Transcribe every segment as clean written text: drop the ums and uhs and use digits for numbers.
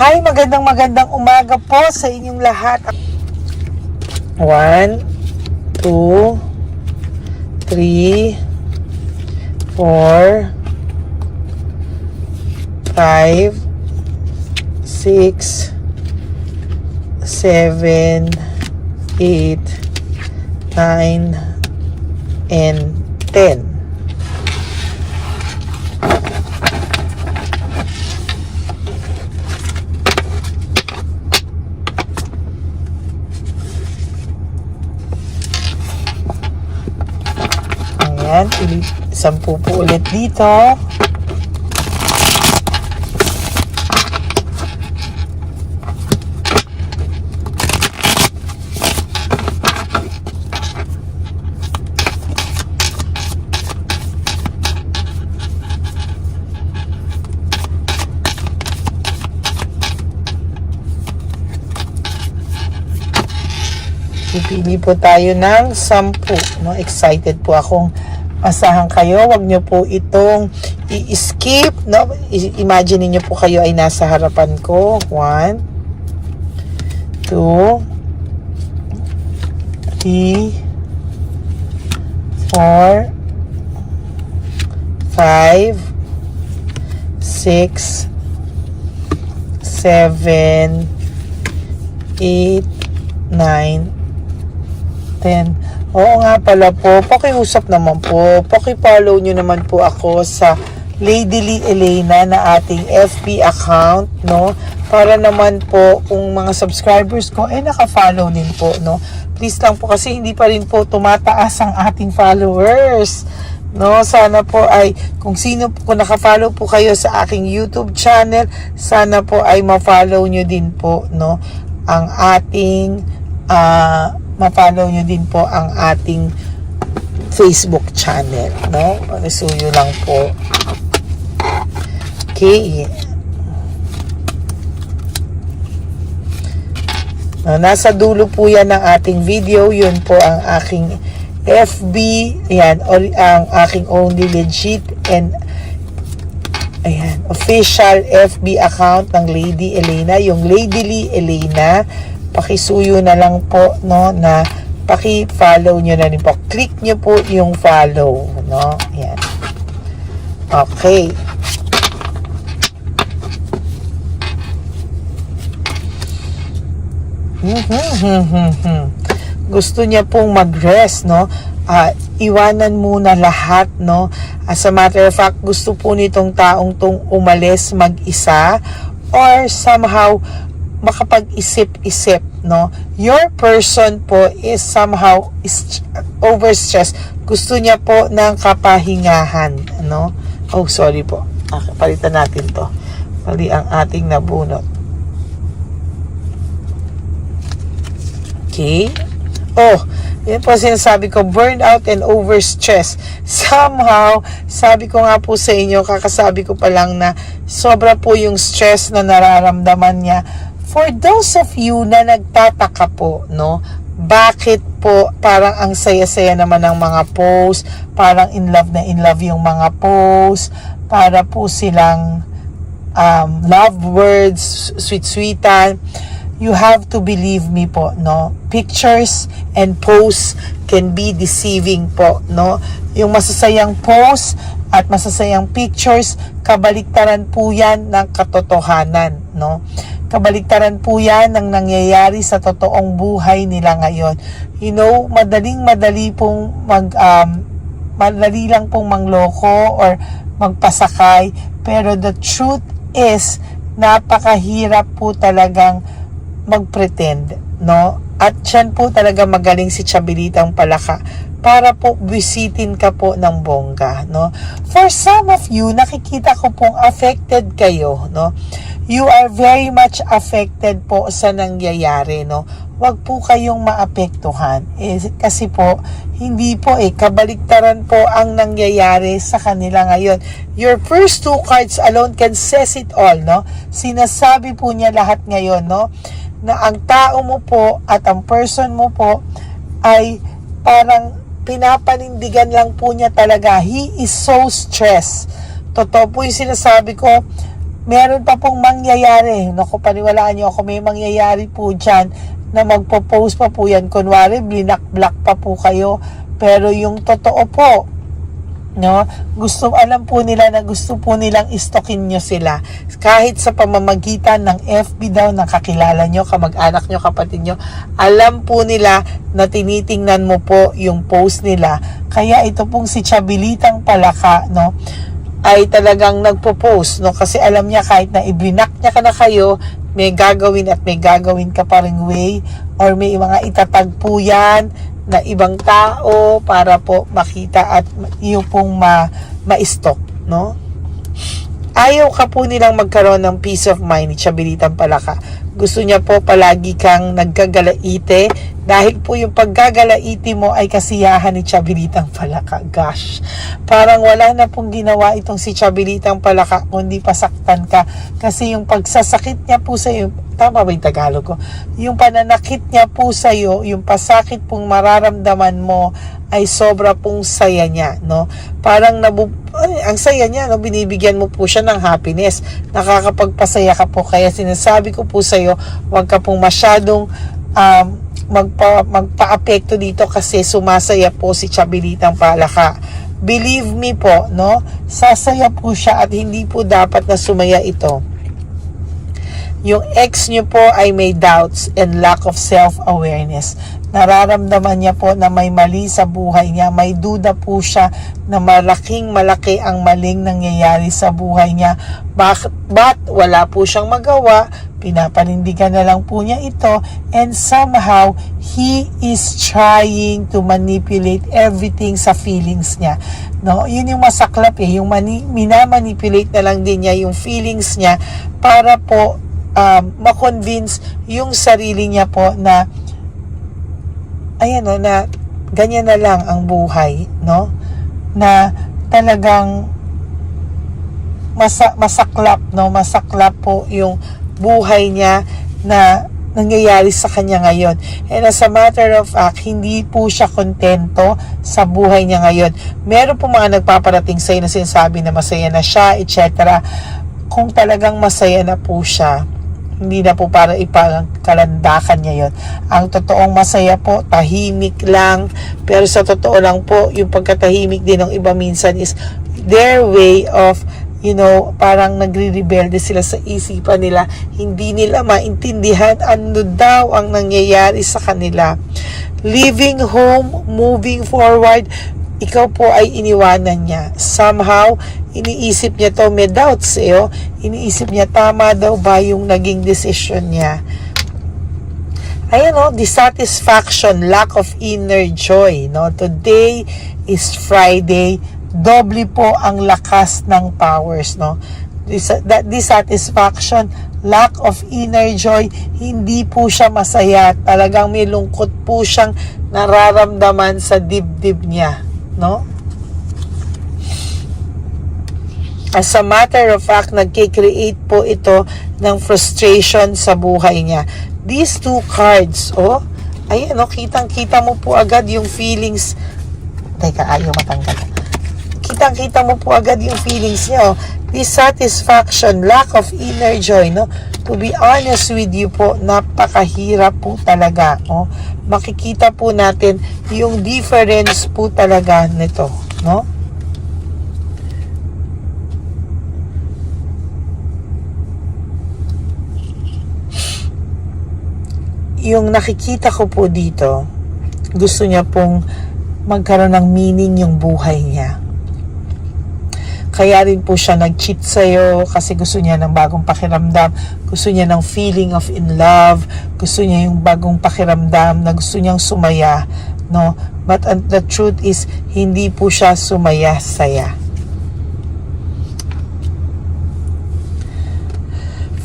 Hi, magandang umaga po sa inyong lahat. 1, 2, 3, 4, 5, 6, 7, 8, 9, and 10. Ayan, 10 po ulit dito. Pipili po tayo ng 10. No? Excited po akong masahan kayo. Huwag nyo po itong i-skip. No? Imagine niyo po kayo ay nasa harapan ko. 1, 2, 3, 4, 5, 6, 7, 8, 9, 10. Oo nga pala po, pakiusap naman po, paki-follow nyo naman po ako sa Lady Lee Elena na ating FB account, no? Para naman po kung mga subscribers ko ay naka-follow din po, no? Please lang po kasi hindi pa rin po tumataas ang ating followers, no? Sana po ay kung sino po, kung naka-follow po kayo sa aking YouTube channel, sana po ay ma-follow nyo din po, no? Ang ating ma-follow nyo din po ang ating Facebook channel, no? Pag-isuyo lang po. Okay. Nasa dulo po yan ng ating video. Yun po ang aking FB. Yan, ang aking only legit and ayan, official FB account ng Lady Elena. Yung Lady Lee Elena. Pakisuyo na lang po, no, na paki-follow nyo na rin po. Click nyo po yung follow, no? Ayan. Okay. Gusto niya pong mag-rest, no? Iwanan muna lahat, no? As a matter of fact, gusto po nitong taong tong umalis mag-isa or somehow makapag-isip-isip, no? Your person po is somehow overstressed. Gusto niya po ng kapahingahan, no? Oh, sorry po. Palitan natin to. Mali ang ating nabunot. Okay. Oh, yan po sinasabi ko, burnout and overstress. Somehow, sabi ko nga po sa inyo, kakasabi ko pa lang na sobra po yung stress na nararamdaman niya. For those of you na nagtataka po, no, bakit po parang ang saya-saya naman ng mga post, parang in love yung mga post, para po silang love words, sweet-sweetan. You have to believe me po, no, pictures and posts can be deceiving po, no. Yung masasayang post at masasayang pictures, kabaliktaran po yan ng katotohanan, no. Kabaliktaran po yan ng nangyayari sa totoong buhay nila ngayon. You know, madali lang pong mangloko or magpasakay. Pero the truth is, napakahirap po talagang mag-pretend, no? At yan po talaga magaling si Chabilitang Palaka para po bisitin ka po ng bongga, no? For some of you, nakikita ko pong affected kayo, no? You are very much affected po sa nangyayari, no? Huwag po kayong maapektuhan. Kasi po, hindi po kabaliktaran po ang nangyayari sa kanila ngayon. Your first 2 cards alone can says it all, no? Sinasabi po niya lahat ngayon, no? Na ang tao mo po at ang person mo po ay parang pinapanindigan lang po niya talaga. He is so stressed. Totoo po yung sinasabi ko, meron pa pong mangyayari. Naku, paniwalaan nyo ako, may mangyayari po dyan na magpo-post pa po yan. Kunwari, blinak-black pa po kayo. Pero yung totoo po, no, alam po nila na gusto po nilang istokin nyo sila. Kahit sa pamamagitan ng FB daw, ng kakilala nyo, kamag-anak nyo, kapatid nyo, alam po nila na tinitingnan mo po yung post nila. Kaya ito pong si Chabilitang Palaka, no, ay talagang nagpo-post, no, kasi alam niya kahit na i-blinak niya ka na kayo, may gagawin at may gagawin ka pa ring way, or may mga itatag po yan na ibang tao para po makita at yung pong ma-stock, no? Ayaw ka po nilang magkaroon ng peace of mind ni Chabilitang Palaka. Gusto niya po palagi kang naggagalaite dahil po yung paggagalaiti mo ay kasiyahan ni Chabilitang Palaka. Gosh, parang wala na pong ginawa itong si Chabilitang Palaka kundi pasaktan ka, kasi yung pagsasakit niya po sa iyo, tama ba yung Tagalog ko? Yung pananakit niya po sa iyo, yung pasakit pong mararamdaman mo ay sobra pong saya niya, no? Parang ang saya niya, no? Binibigyan mo po siya ng happiness. Nakakapagpasaya ka po. Kaya sinasabi ko po sa iyo, huwag ka pong masyadong magpa-apekto dito kasi sumasaya po si Chabilitang Palaka. Believe me po, no? Sasaya po siya at hindi po dapat na sumaya ito. Yung ex niyo po ay may doubts and lack of self-awareness. Nararamdaman niya po na may mali sa buhay niya. May duda po siya na malaki ang maling nangyayari sa buhay niya. But wala po siyang magawa. Pinapanindigan na lang po niya ito. And somehow, he is trying to manipulate everything sa feelings niya. No? Yun yung masaklap eh. Yung minamanipulate na lang din niya yung feelings niya para po ma-convince yung sarili niya po na ayan, no, na ganyan na lang ang buhay, no, na talagang masaklap, no, masaklap po yung buhay niya na nangyayari sa kanya ngayon. And as a matter of fact, hindi po siya kontento sa buhay niya ngayon. Meron po mga nagpaparating sa'yo na sinasabi na masaya na siya, etc. Kung talagang masaya na po siya, hindi na po para ipangkalandakan niya yon. Ang totoong masaya po, tahimik lang. Pero sa totoo lang po, yung pagkatahimik din ng iba minsan is their way of, parang nagre-rebelde sila sa isipan nila. Hindi nila maintindihan ano daw ang nangyayari sa kanila. Leaving home, moving forward, ikaw po ay iniwanan niya. Somehow, iniisip niya to, may doubts iniisip niya, tama daw ba yung naging decision niya. Ayan dissatisfaction, lack of inner joy, no? Today is Friday, doble po ang lakas ng powers, no? Dissatisfaction, lack of inner joy, hindi po siya masaya, talagang may lungkot po siyang nararamdaman sa dibdib niya, no? As a matter of fact, nagkikreate po ito ng frustration sa buhay niya. These two cards, ayan, kitang-kita mo po agad yung feelings. Teka, ayaw matanggal. Kitang-kita mo po agad yung feelings niya, dissatisfaction, lack of inner joy, no? To be honest with you po, napakahirap po talaga, makikita po natin yung difference po talaga nito, no? Yung nakikita ko po dito, gusto niya pong magkaroon ng meaning yung buhay niya. Kaya rin po siya nag-cheat sa'yo kasi gusto niya ng bagong pakiramdam. Gusto niya ng feeling of in love. Gusto niya yung bagong pakiramdam na gusto niyang sumaya, no? But the truth is, hindi po siya sumaya-saya.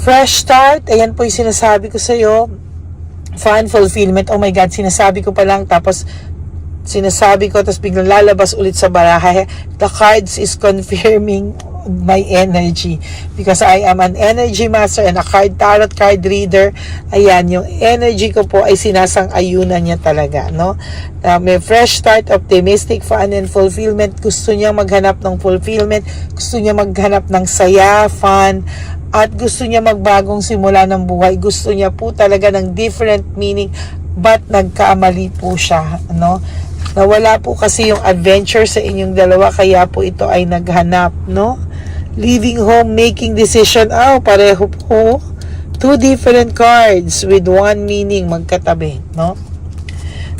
Fresh start, ayan po yung sinasabi ko sa'yo. Fan fulfillment, oh my God, sinasabi ko pa lang, tapos biglang lalabas ulit sa baraha. The cards is confirming my energy because I am an energy master and a tarot card reader. Ayan, yung energy ko po ay sinasang-ayunan niya talaga, no? May fresh start, optimistic, fun and fulfillment. Gusto niya maghanap ng fulfillment, gusto niya maghanap ng saya, fun, at gusto niya magbagong simula ng buhay. Gusto niya po talaga ng different meaning, but nagkamali po siya, no? Nawala po kasi yung adventure sa inyong dalawa, kaya po ito ay naghanap, no? Leaving home, making decision. Pareho po. 2 different cards with one meaning, magkatabi, no?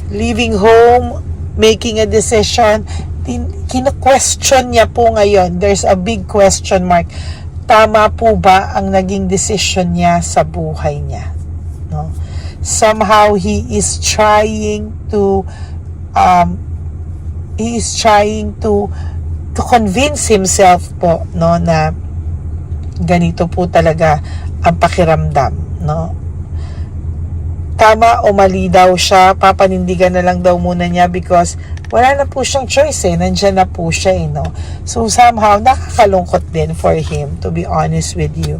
Leaving home, making a decision. Kino-question niya po ngayon. There's a big question mark. Tama po ba ang naging decision niya sa buhay niya, no? Somehow he is trying to convince himself po, no, na ganito po talaga ang pakiramdam, no? Tama o mali daw siya, papanindigan na lang daw muna niya because wala na po siyang choice nandyan na po siya no? So somehow nakakalungkot din for him, to be honest with you.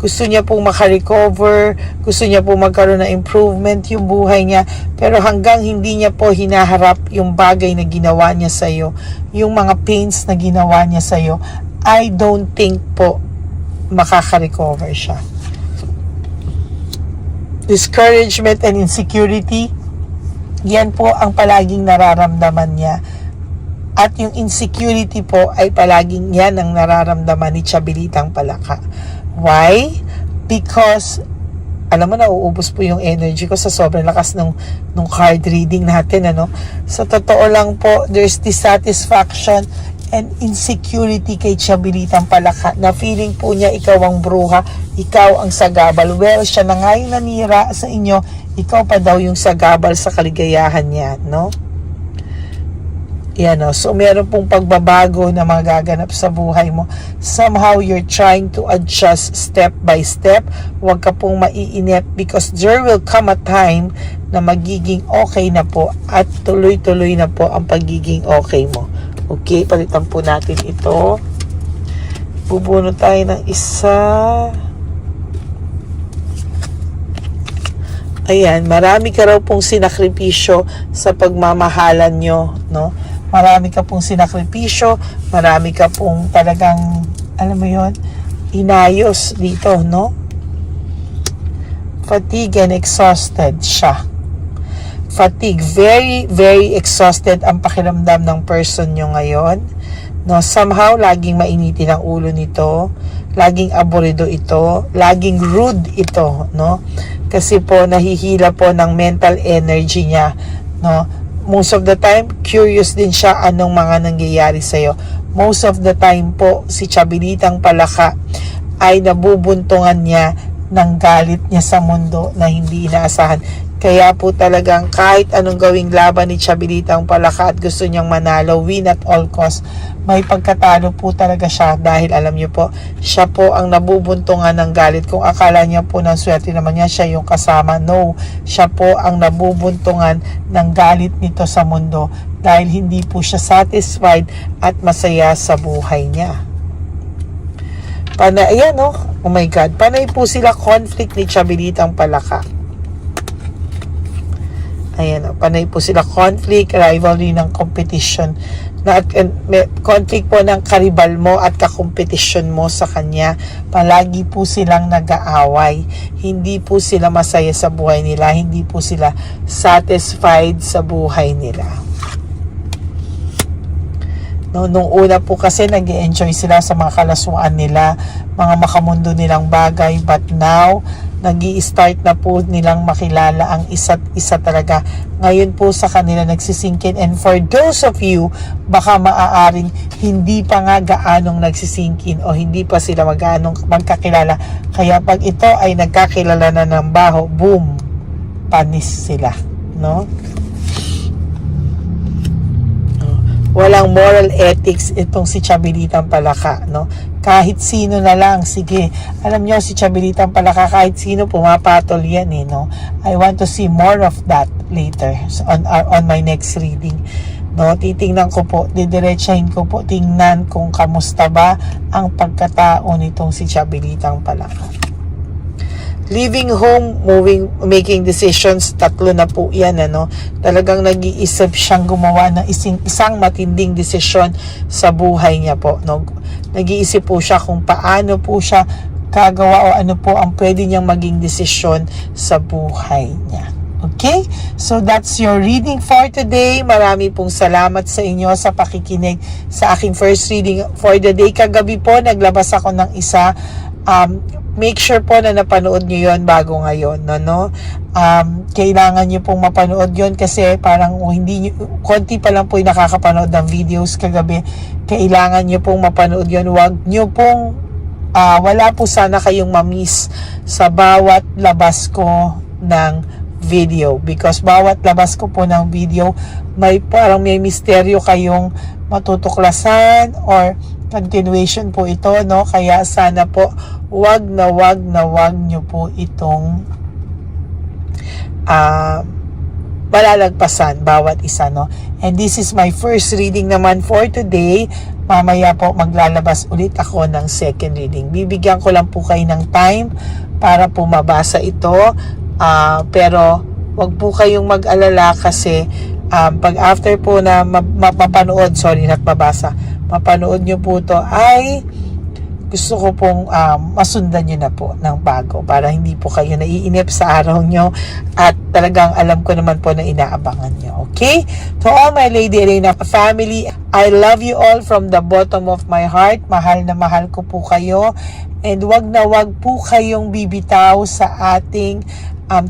Gusto niya pong makarecover, gusto niya pong magkaroon ng improvement yung buhay niya, pero hanggang hindi niya po hinaharap yung bagay na ginawa niya sa'yo, yung mga pains na ginawa niya sa'yo, I don't think po makaka-recover siya. Discouragement and insecurity, yan po ang palaging nararamdaman niya. At yung insecurity po ay palaging yan ang nararamdaman ni Chabilitang Palaka. Why? Because, alam mo na, uubos po yung energy ko sa sobrang lakas nung card reading natin, ano? Sa totoo lang po, there's dissatisfaction and insecurity kay Chabilitang Palaka na feeling po niya ikaw ang bruha, ikaw ang sagabal. Well, siya na nga yung nanira sa inyo, ikaw pa daw yung sagabal sa kaligayahan niya, no? Yan, no? So meron pong pagbabago na magaganap sa buhay mo. Somehow you're trying to adjust step by step. Huwag ka pong maiinip because there will come a time na magiging okay na po at tuloy-tuloy na po ang pagiging okay mo. Okay, palitan po natin ito. Bubuno tayo ng isa. Ayan, marami ka raw pong sinakripisyo sa pagmamahalan nyo, no? Marami ka pong sinakripisyo, marami ka pong talagang, alam mo yon, inayos dito, no? Fatigue and exhausted siya. Fatigue, very, very exhausted ang pakiramdam ng person nyo ngayon. No, somehow, laging mainitin ang ulo nito, laging aburido ito, laging rude ito, no? Kasi po, nahihila po ng mental energy niya, no? Most of the time, curious din siya anong mga nangyayari sa'yo. Most of the time po, si Chabilitang Palaka ay nabubuntungan niya ng galit niya sa mundo na hindi inaasahan. Kaya po talagang kahit anong gawing laban ni Chabilitang Palaka at gusto niyang manalo, win at all cost, may pagkatalo po talaga siya dahil alam niyo po, siya po ang nabubuntungan ng galit. Kung akala niya po ng swerte naman niya, siya yung kasama. No, siya po ang nabubuntungan ng galit nito sa mundo dahil hindi po siya satisfied at masaya sa buhay niya. Ayan, oh my God, panay po sila conflict ni Chabilitang Palaka. Ayan, panay po sila conflict, rivalry ng competition. Conflict po ng karibal mo at kakompetisyon mo sa kanya. Palagi po silang nag-aaway. Hindi po sila masaya sa buhay nila. Hindi po sila satisfied sa buhay nila. No, nung una po kasi nag-enjoy sila sa mga kalaswaan nila, mga makamundo nilang bagay, but now nag-i-start na po nilang makilala ang isa't isa talaga. Ngayon po sa kanila nagsisinkin, and for those of you baka maaaring hindi pa nga gaanong nagsisinkin o hindi pa sila magkakilala, kaya pag ito ay nagkakilala na ng baho, boom, panis sila, no? Walang moral ethics itong si Chabilitang Palaka, no? Kahit sino na lang, sige. Alam niyo si Chabilitang Palaka, kahit sino pumapatol yan no? I want to see more of that later on my next reading. No, titingnan ko po, didiretsahin ko po, tingnan kung kamusta ba ang pagkatao nitong si Chabelitang pala. Leaving home, moving, making decisions, tatlo na po yan, ano. Talagang nag-iisip siyang gumawa ng isang matinding desisyon sa buhay niya po, no. Nag-iisip po siya kung paano po siya kagawa o ano po ang pwede niyang maging desisyon sa buhay niya. Okay? So that's your reading for today. Marami pong salamat sa inyo sa pakikinig sa aking first reading for the day. Kagabi po, naglabas ako ng isa. Make sure po na napanood nyo yon bago ngayon. No? Kailangan nyo pong mapanood yon kasi parang hindi nyo, konti pa lang po yung nakakapanood ng videos kagabi. Kailangan nyo pong mapanood yon. Huwag nyo pong wala po sana kayong mamiss sa bawat labas ko ng video, because bawat labas ko po ng video may parang may misteryo kayong matutuklasan or continuation po ito, no? Kaya sana po wag nyo po itong malalagpasan bawat isa, no? And this is my first reading naman for today. Mamaya po maglalabas ulit ako ng second reading. Bibigyan ko lang po kayo ng time para po mabasa ito. Pero wag po kayong mag-alala kasi pag after po na mapanood, mapanood nyo po to, ay gusto ko pong masundan nyo na po ng bago para hindi po kayo naiinip sa araw nyo at talagang alam ko naman po na inaabangan nyo. Okay? To all my Lady Elena family, I love you all from the bottom of my heart. Mahal na mahal ko po kayo. And wag po kayong bibitaw sa ating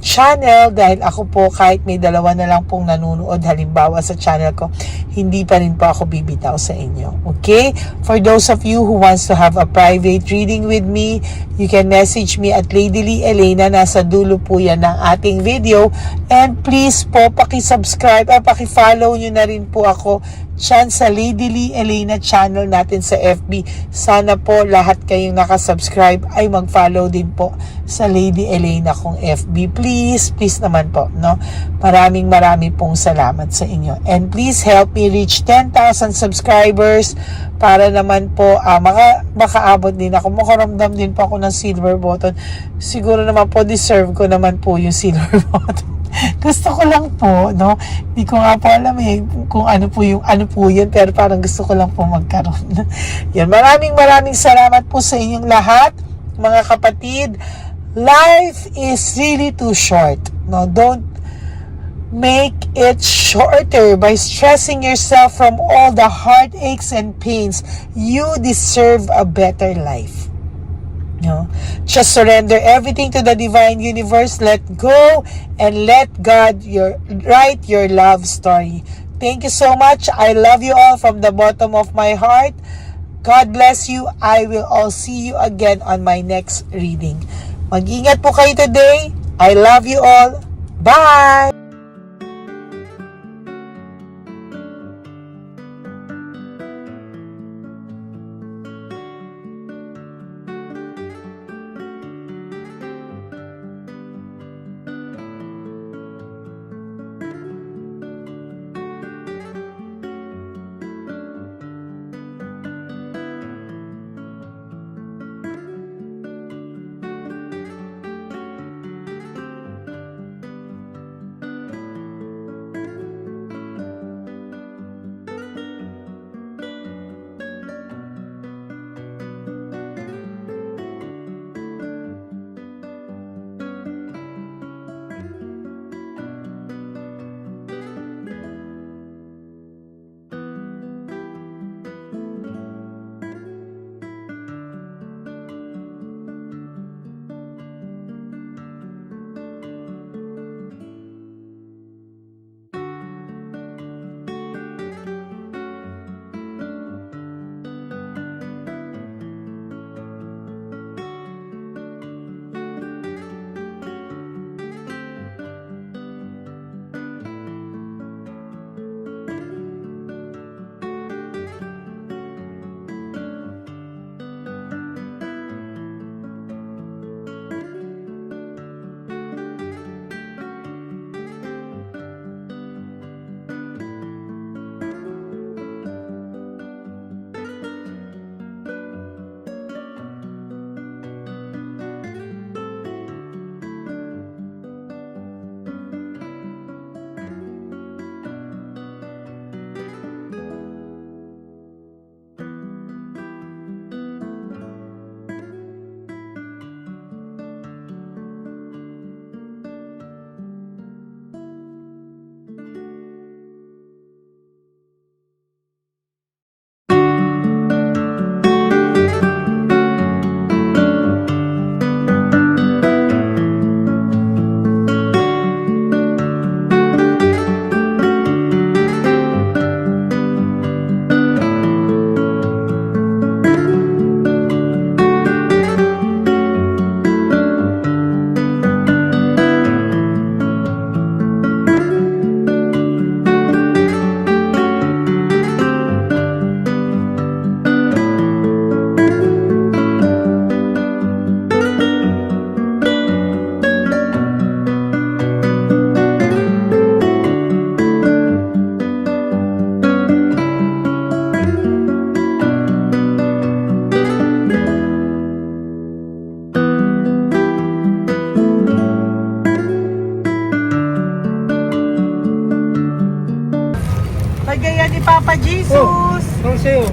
channel dahil ako po kahit may dalawa na lang pong nanonood halimbawa sa channel ko, hindi pa rin po ako bibitaw sa inyo. Okay? For those of you who wants to have a private reading with me, you can message me at Lady Lee Elena. Nasa dulo po yan ng ating video. And please po, paki-subscribe at paki-follow nyo na rin po ako dyan sa Lady Lee Elena channel natin sa FB. Sana po lahat kayong nakasubscribe ay mag-follow din po sa Lady Elena kong FB. Please naman po, no? Maraming pong salamat sa inyo. And please help me reach 10,000 subscribers para naman po makaabot din ako. Makaramdam din po ako ng silver button. Siguro naman po deserve ko naman po yung silver button. Gusto ko lang po, no? Hindi ko nga po alam kung ano po yun, pero parang gusto ko lang po magkaroon. Yan, maraming salamat po sa inyong lahat, mga kapatid. Life is really too short. No, don't make it shorter by stressing yourself from all the heartaches and pains. You deserve a better life. No? Just surrender everything to the divine universe. Let go and let God write your love story. Thank you so much. I love you all from the bottom of my heart. God bless you. I will all see you again on my next reading. Mag-ingat po kayo today. I love you all. Bye! ni Papa Jesus. sa'yo.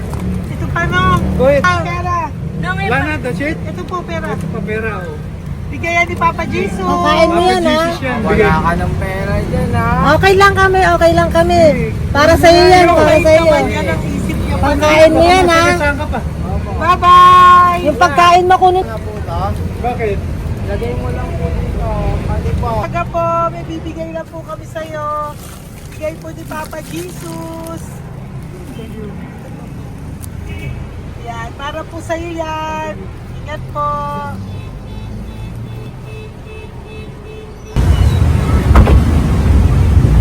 Ito pa nung. Go ahead. Pera. Wala na, that's it. Ito po pera. Ito pa pera, oh. Bigayan ni Papa Jesus. Pakain mo yan, ha? Bigay. Wala ka ng pera dyan, ha? Okay lang kami, okay lang kami. Para sa iyo yan, para sa iyo. Naman yan ang isip niya pa. Pagkain mo yan, ha? Saan ka pa? Bye-bye. Yung pagkain mo kunin. Ano po to? Bakit? Lagay mo lang po dito. Pati po. Taga po, may bibigay lang po kami sa'yo. Bigay po ni Papa Jesus. Yan, para po sa'yo yan. Ingat po.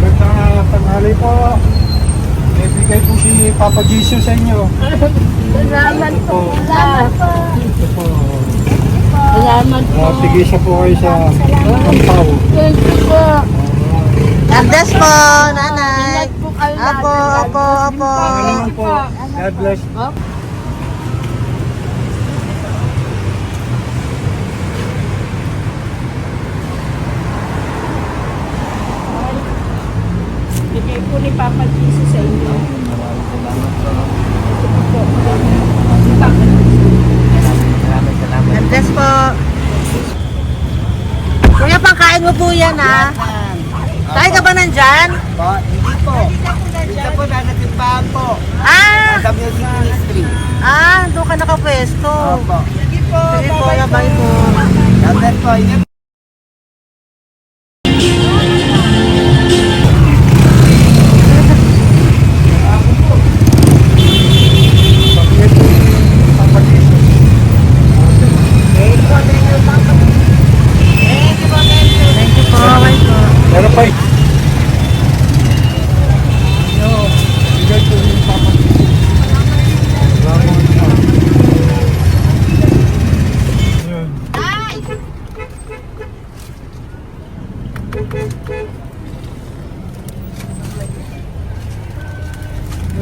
Magandang tanghali po. May bigay po si Papa Jesus sa inyo. Salamat po. Salamat po. Ito po. Salamat po. Tigisa po kayo sa Pampaw. Thank you po. God bless po, nanay. Apo. Salamat po. God bless. Bigay po ni Papa Jesus sa inyo. God bless po. Kuya, pangkain mo po yan, ha? Tayo ka ba nandyan? Po, hindi po. Dito po, nagatimpahan po. Ah! Music Ministry. Doon ka nakapwesto. Opo. Sige po, bye po. God bless po. Ingat. Bigay po si Papa Jesus. Thank you po, bye po. Pero pa eh. Bigay po si Papa Jesus. Salamat po. Yun.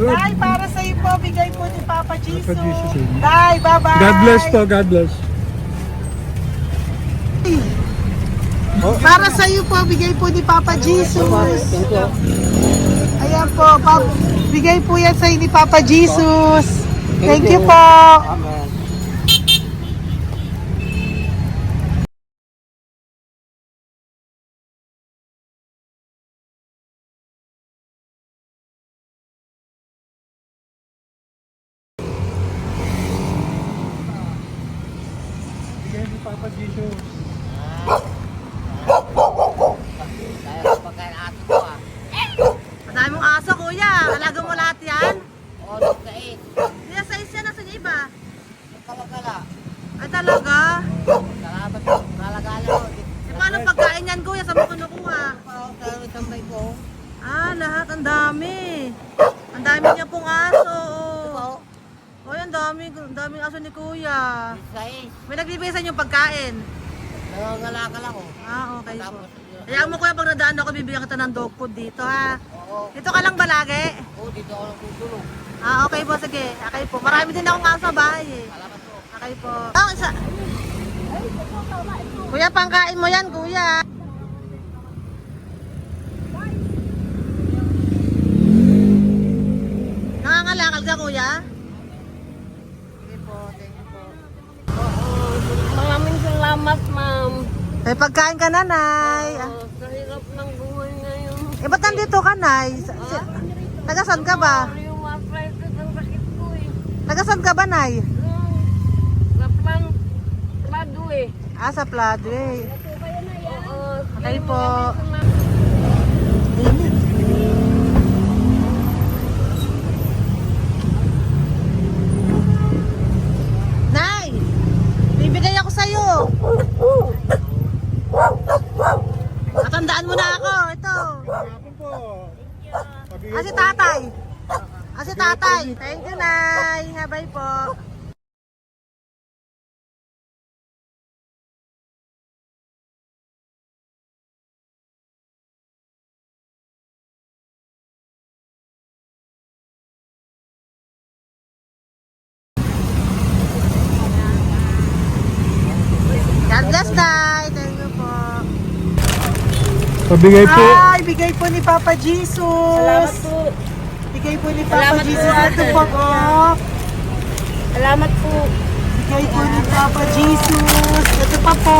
Yun. Day, para sa iyo po, bigay po ni Papa Jesus. Papa Jesus, eh. Day, bye-bye. God bless po, God bless. Para sa iyo po, bigay po ni Papa Jesus. Ayan po, bigay po yan sa iyo ni Papa Jesus. Thank you po. Amen. Bigay ni Papa Jesus. Kaya pagkain ato po, ah. Madami mong aso, kuya. Alaga mo lahat yan. O, nagkait. Kuya, sa isa na sa iba. Kalagala. Ay talaga? Salamat po. Kalagala po. E paano pagkain yan, kuya? Saan mo kinukuha? Sa tambay ko. Lahat. Ang dami. Ang dami niya pong aso. Oy, ang daming aso ni kuya. Sais. May nagbibigay sa inyo pagkain. Nangangalakal ako. Okay po. Tapos, Hayaan mo kuya, pag nadaan ako, bibigyan kita ng dog food dito, ha? oo. Dito ka lang ba lagi? Oo, dito ako nagtutulog. Okay po, sige. Okay po. Marami din akong aso sa bahay, eh. Salamat po. Okay po. Kuya, pangkain mo yan, kuya. Nangangalakal ka, kuya? Sige po, thank you po. Maraming salamat, ma'am. May pagkain ka, nanay. Sa hirap ng buhay ngayon. Ba't nandito ka, nay? Tagasan ka ba? Yung arthritis ang sakit ko eh. Tagasan ka ba, nay? Sa plado eh. Sa Pladway. Oo. Okay po. Nay! Bibigay ako sa'yo. Matandaan mo na ako. Ito. Hapon po. Si tatay. Si tatay. Thank you, Nay. Habay po. God bless, Nay. Thank you po. Pabigay po. Bigay po ni Papa Jesus. Salamat po. Bigay po ni Papa Salamat po, Jesus. Ito ate. po, oh. Salamat po. Bigay po ni Papa Jesus. Ito pa po.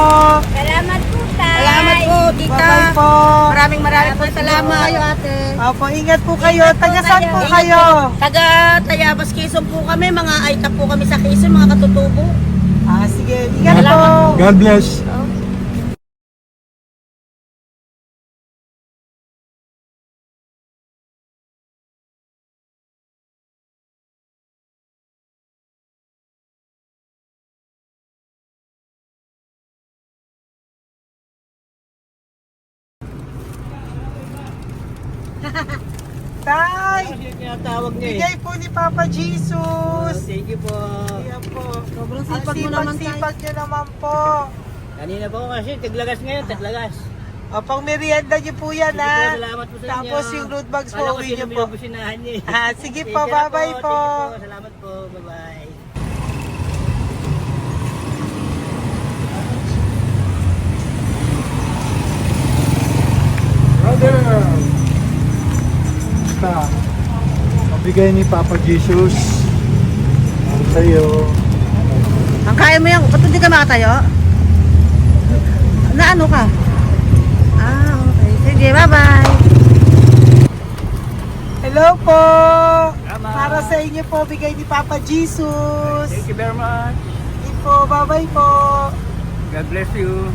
Salamat po, Tay. Salamat po, tita. Bye-bye po. Maraming po salamat. Kayo, ate. Opo, ingat po kayo. Taga saan po Ingat kayo? Taga Tayabas, Quezon po kami. Mga aita po kami sa Quezon, mga katutubo. Sige. Ingat po. Salamat. God bless. Tay, Tinatawag niya bigay po ni Papa Jesus. Thank you po. Ayan po. Sobrang Ang sipag mo naman, Tay. sipag nyo naman po. Kanina po kasi taglagas ngayon, taglagas. O, pang merienda nyo po yan, Sige po, ha? salamat po sa inyo. Tapos yung road bags po, Kala ko uwi sino nyo po. binubusinahan niyo eh. Sige Sige po, na bye-bye po. Sige po, salamat po. Bye-bye. Brother! Basta, mabigay ni Papa Jesus ang sa'yo. Ang kaya mo yan, ba't hindi ka makatayo? Na ano ka? Okay. Sige, bye-bye. Hello po. Tama. Para sa inyo po, bigay ni Papa Jesus. Thank you very much. Sige po, bye-bye po. God bless you.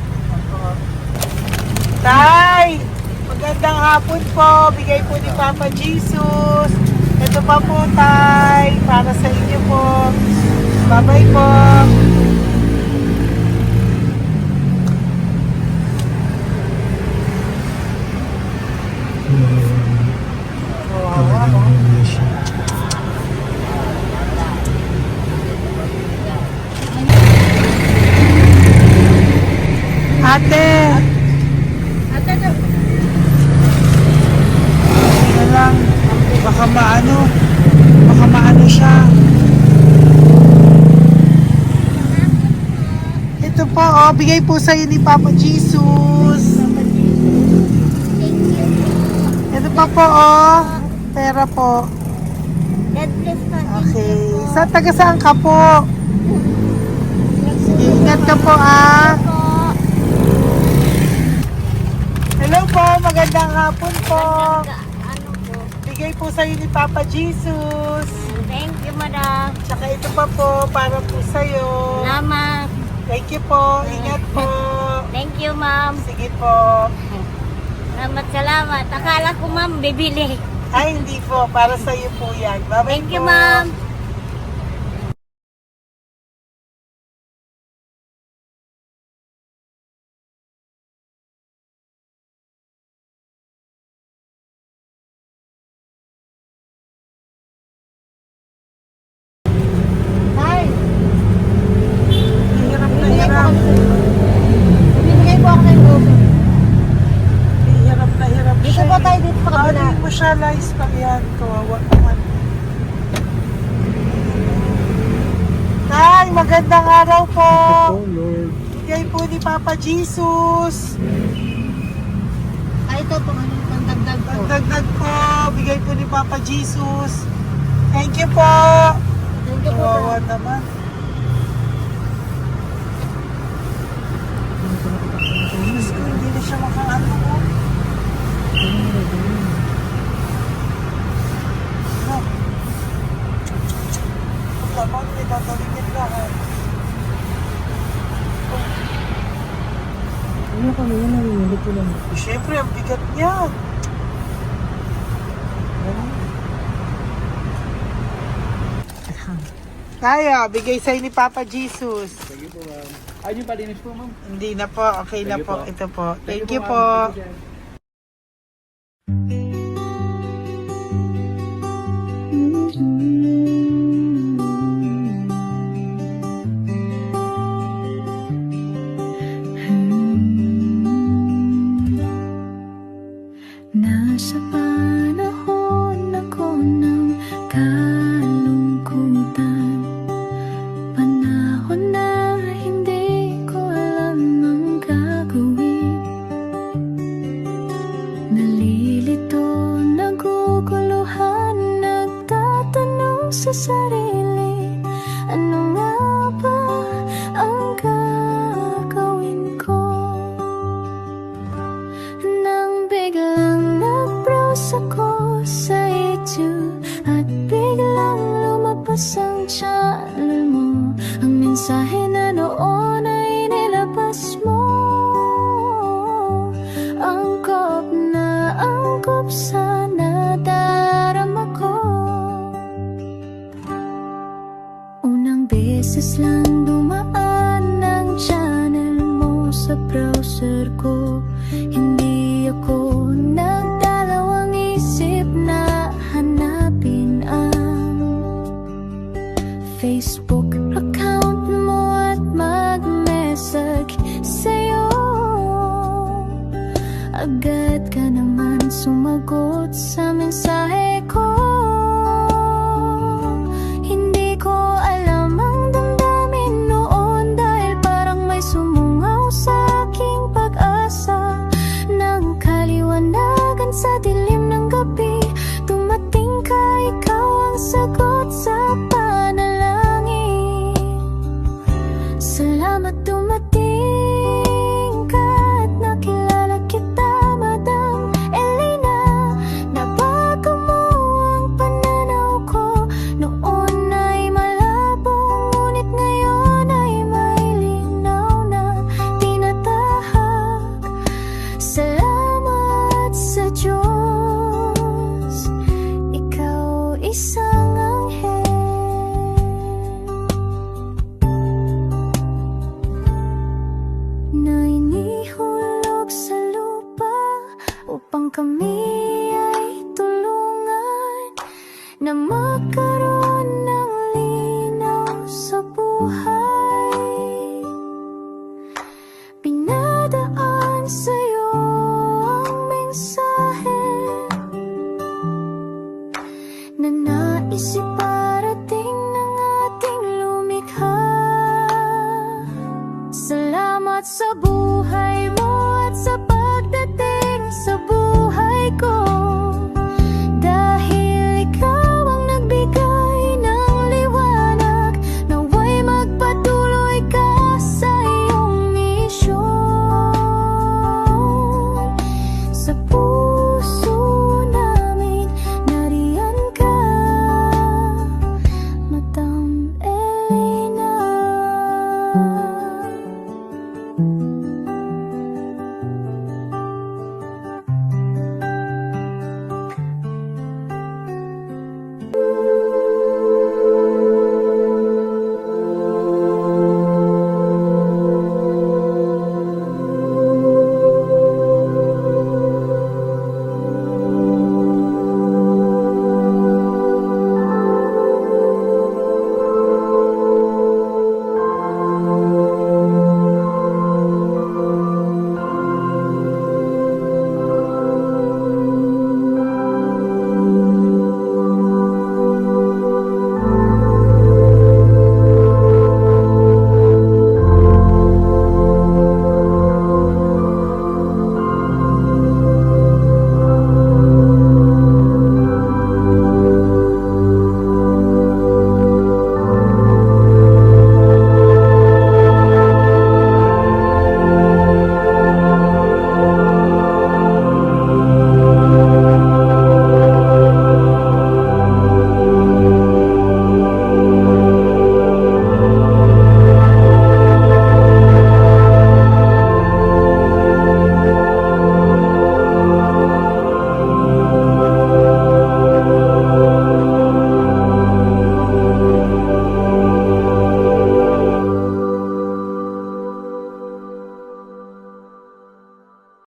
Tay, magandang hapon po. Bigay po ni Papa Jesus. Ito pa po, Tay. Para sa inyo po. Bye-bye po. Ate. Ano lang, baka maano siya. Ito po, bigay po sa'yo ni Papa Jesus. Ito pa po, pera po. God bless po. Okay, taga saan ka po? Sige, ingat ka po, Hello po, magandang hapon po. Ano po? Bigay po sa'yo ni Papa Jesus. Thank you, madam. Tsaka ito pa po, para po sa'yo. Salamat. Thank you po, ingat po. Thank you, ma'am. Sige po. Salamat. Akala ko, ma'am, bibili. Ay, hindi po, para sa'yo po yan. Bye-bye Thank you, po. ma'am. Hi. Hirap na hirap. Bibigay po ako ng grupo. Hirap na hirap Dito siya. po tayo, dito pa kabila. Hindi mo siya lies pa yan. Kawawa naman. Tay, magandang araw po. Oh Lord. Bigay po ni Papa Jesus. Ay, ito po, ano, pantagdag po. Dagdag po. Bigay po ni Papa Jesus. Thank you po. Thank you po. Kawawa naman. Diyos ko, hindi na siya makaano po. No. Tama, hindi tatawagin lahat. Ano kami yun, narinig ko lang. Siyempre, ang bigat niya. Kaya, bigay sa'yo ni Papa Jesus. Sige po, ma'am. Ayun yung palinis po, ma'am. Hindi na po, okay na Thank you po. po. Ito po. Thank you ma'am. po. Thank you, sir. Nasa panahon ako ng kalungkutan, panahon na hindi ko alam ang gagawin. Nalilito, naguguluhan, Di ako nagdalawang isip na hanapin ang Facebook account mo at mag-message sa'yo. Agad ka naman sumagot sa mensahe ko. Hindi ko alam ang damdamin noon, dahil parang may sumungaw sa aking pag-asa. Nang kaliwanagan sa dilim ng gabi, dumating ka, ikaw ang sagot sa panalangin. Salamat dumating ka at nakilala kita, Madam Elena. Nabago mo ang pananaw ko. Noon ay malabo, ngunit ngayon ay may linaw na tinatahak. Salamat sa Diyos, ikaw isang anghel na inihulog sa lupa upang kami